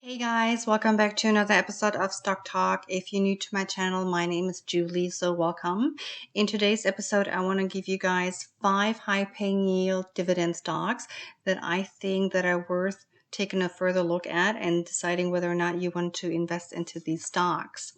Hey guys, welcome back to another episode of Stock Talk. If you're new to my channel, my name is Julie, so welcome. In today's episode, I want to give you guys 5 high-paying yield dividend stocks that I think that are worth taking a further look at and deciding whether or not you want to invest into these stocks.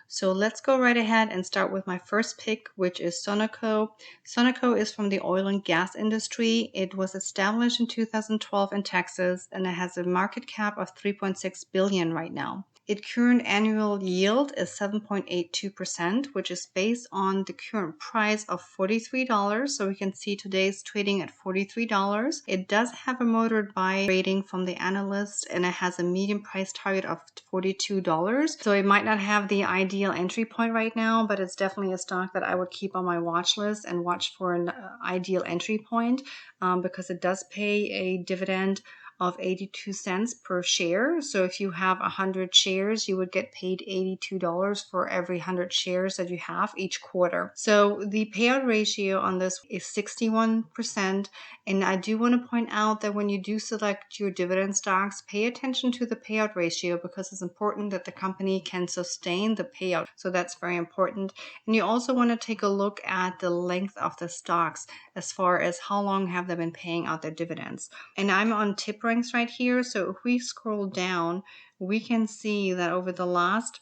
So let's go right ahead and start with my first pick, which is Sonoco. Sonoco is from the oil and gas industry. It was established in 2012 in Texas, and it has a market cap of $3.6 billion right now. Its current annual yield is 7.82%, which is based on the current price of $43. So we can see today's trading at $43. It does have a moderate buy rating from the analyst, and it has a medium price target of $42. So it might not have the ideal entry point right now, but it's definitely a stock that I would keep on my watch list and watch for an ideal entry point because it does pay a dividend of 82 cents per share. So if you have 100 shares, you would get paid $82 for every 100 shares that you have each quarter. So the payout ratio on this is 61%. And I do want to point out that when you do select your dividend stocks, pay attention to the payout ratio because it's important that the company can sustain the payout. So that's very important. And you also want to take a look at the length of the stocks as far as how long have they been paying out their dividends. And I'm on tip ranks right here. So if we scroll down, we can see that over the last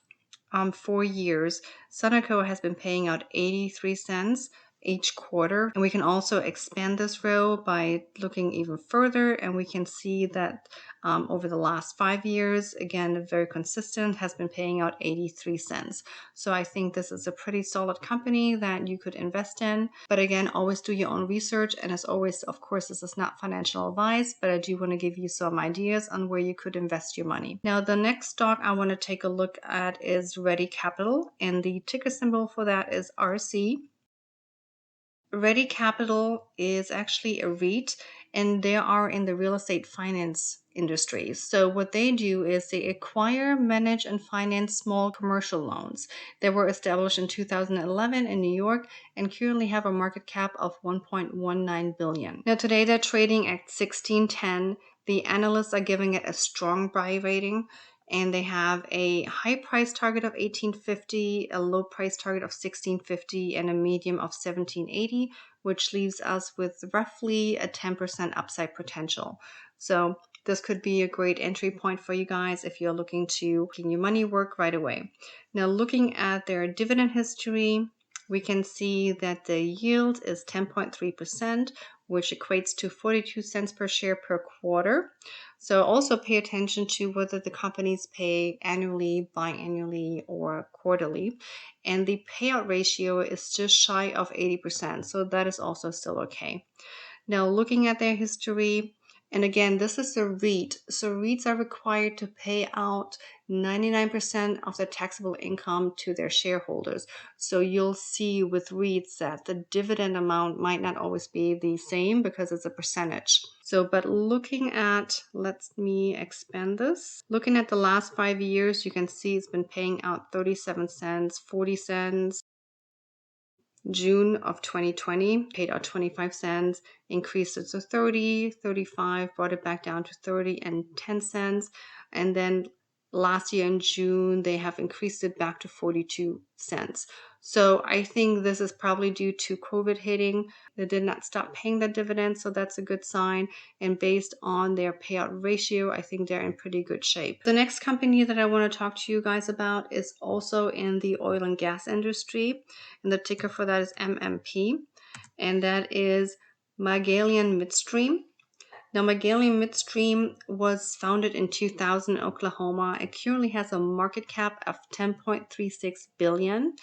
4 years, Sunoco has been paying out 83 cents each quarter. And we can also expand this row by looking even further, and we can see that over the last 5 years, again, very consistent, has been paying out 83 cents. So I think this is a pretty solid company that you could invest in. But again, always do your own research. And as always, of course, this is not financial advice, but I do want to give you some ideas on where you could invest your money. Now, the next stock I want to take a look at is Ready Capital, and the ticker symbol for that is RC. Ready Capital is actually a REIT, and they are in the real estate finance industry. So what they do is they acquire, manage, and finance small commercial loans. They were established in 2011 in New York and currently have a market cap of $1.19 billion. Now today they're trading at $16.10. The analysts are giving it a strong buy rating, and they have a high price target of $18.50, a low price target of $16.50, and a medium of $17.80, which leaves us with roughly a 10% upside potential. So this could be a great entry point for you guys if you're looking to get your money work right away. Now, looking at their dividend history, we can see that the yield is 10.3%, which equates to 42 cents per share per quarter. So also pay attention to whether the companies pay annually, biannually, or quarterly. And the payout ratio is just shy of 80%. So that is also still okay. Now, looking at their history, and again, this is a REIT. So REITs are required to pay out 99% of their taxable income to their shareholders. So you'll see with REITs that the dividend amount might not always be the same because it's a percentage. So, but looking at, let me expand this. Looking at the last 5 years, you can see it's been paying out 37 cents, 40 cents. June of 2020, paid out 25 cents, increased it to 30, 35, brought it back down to 30 and 10 cents. And then last year in June, they have increased it back to 42 cents. So I think this is probably due to COVID hitting. They did not stop paying the dividend, so that's a good sign. And based on their payout ratio, I think they're in pretty good shape. The next company that I want to talk to you guys about is also in the oil and gas industry. And the ticker for that is MMP. And that is Magellan Midstream. Now, Magellan Midstream was founded in 2000 in Oklahoma. It currently has a market cap of $10.36 billion,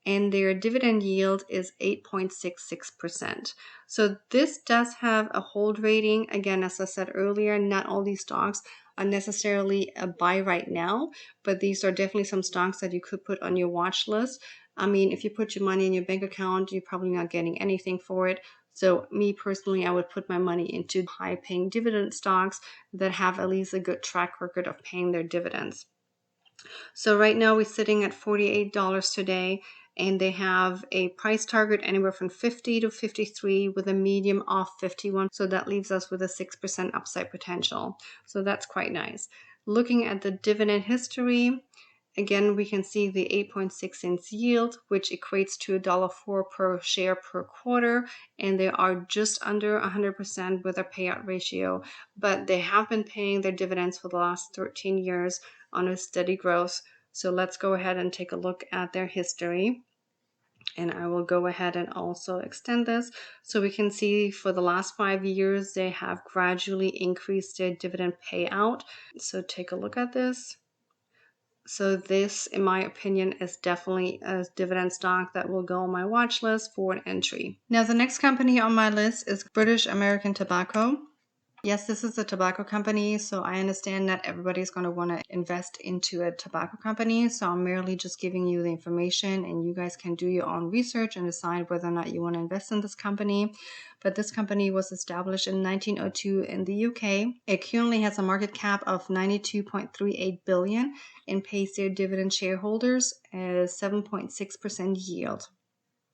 and their dividend yield is 8.66%. So this does have a hold rating. Again, as I said earlier, not all these stocks are necessarily a buy right now, but these are definitely some stocks that you could put on your watch list. I mean, if you put your money in your bank account, you're probably not getting anything for it. So me personally, I would put my money into high-paying dividend stocks that have at least a good track record of paying their dividends. So right now we're sitting at $48 today, and they have a price target anywhere from 50 to 53 with a medium of 51. So that leaves us with a 6% upside potential. So that's quite nice. Looking at the dividend history, again, we can see the 8.6 cents yield, which equates to $1.04 per share per quarter, and they are just under 100% with a payout ratio, but they have been paying their dividends for the last 13 years on a steady growth. So let's go ahead and take a look at their history. And I will go ahead and also extend this. So we can see for the last 5 years, they have gradually increased their dividend payout. So take a look at this. So this, in my opinion, is definitely a dividend stock that will go on my watch list for an entry. Now, the next company on my list is British American Tobacco. Yes, this is a tobacco company, so I understand that everybody's going to want to invest into a tobacco company. So I'm merely just giving you the information, and you guys can do your own research and decide whether or not you want to invest in this company. But this company was established in 1902 in the UK. It currently has a market cap of 92.38 billion and pays their dividend shareholders a 7.6% yield.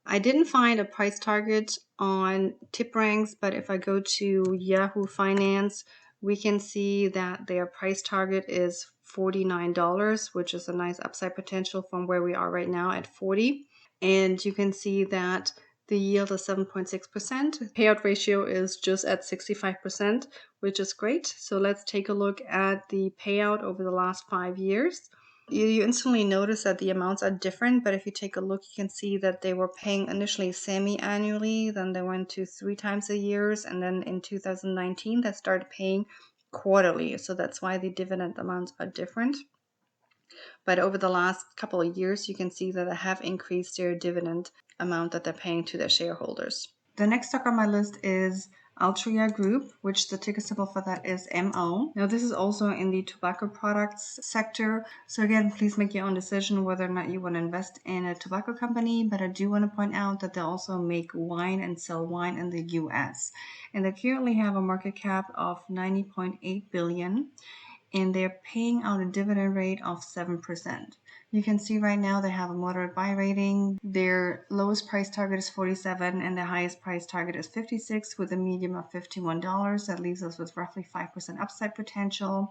I didn't find a price target on TipRanks, but if I go to Yahoo Finance, we can see that their price target is $49, which is a nice upside potential from where we are right now at 40. And you can see that the yield is 7.6%. Payout ratio is just at 65%, which is great. So let's take a look at the payout over the last 5 years. You instantly notice that the amounts are different, but if you take a look, you can see that they were paying initially semi-annually, then they went to 3 times a year, and then in 2019 they started paying quarterly. So that's why the dividend amounts are different. But over the last couple of years, you can see that they have increased their dividend amount that they're paying to their shareholders. The next stock on my list is Altria Group, which the ticker symbol for that is MO. Now this is also in the tobacco products sector. So again, please make your own decision whether or not you want to invest in a tobacco company, but I do want to point out that they also make wine and sell wine in the US. And they currently have a market cap of 90.8 billion. And they're paying out a dividend rate of 7%. You can see right now they have a moderate buy rating. Their lowest price target is 47 and their highest price target is 56 with a medium of $51. That leaves us with roughly 5% upside potential.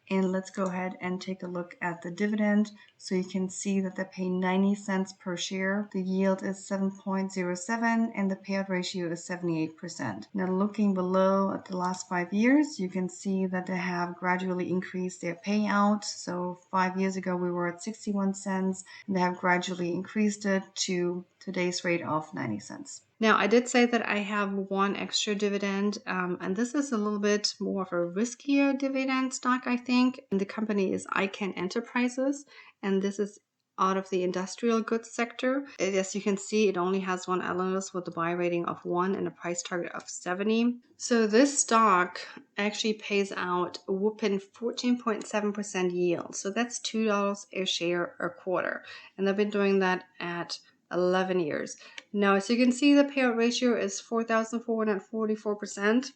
And let's go ahead and take a look at the dividend. So you can see that they pay 90 cents per share. The yield is 7.07 and the payout ratio is 78%. Now looking below at the last 5 years, you can see that they have gradually increased their payout. So 5 years ago, we were at 61 cents and they have gradually increased it to today's rate of 90 cents. Now, I did say that I have one extra dividend, and this is a little bit more of a riskier dividend stock, I think. And the company is ICANN Enterprises, and this is out of the industrial goods sector. As you can see, it only has one analyst with a buy rating of 1 and a price target of 70. So this stock actually pays out a whooping 14.7% yield. So that's $2 a share a quarter. And they've been doing that at 11 years. Now, as you can see, the payout ratio is 4,444%.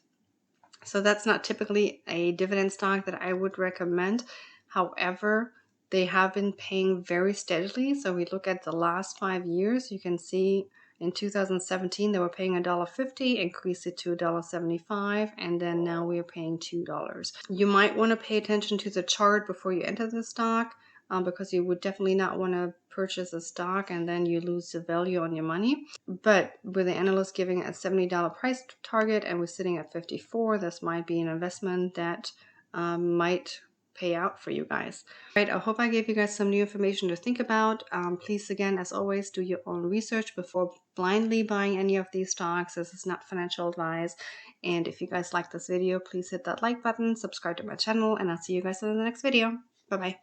So that's not typically a dividend stock that I would recommend. However, they have been paying very steadily. So we look at the last 5 years, you can see in 2017 they were paying $1.50, increased it to $1.75, and then now we are paying $2. You might want to pay attention to the chart before you enter the stock. Because you would definitely not want to purchase a stock and then you lose the value on your money. But with the analyst giving a $70 price target and we're sitting at 54, this might be an investment that might pay out for you guys. All right, I hope I gave you guys some new information to think about. Please, again, as always, do your own research before blindly buying any of these stocks. This is not financial advice. And if you guys like this video, please hit that like button, subscribe to my channel, and I'll see you guys in the next video. Bye-bye.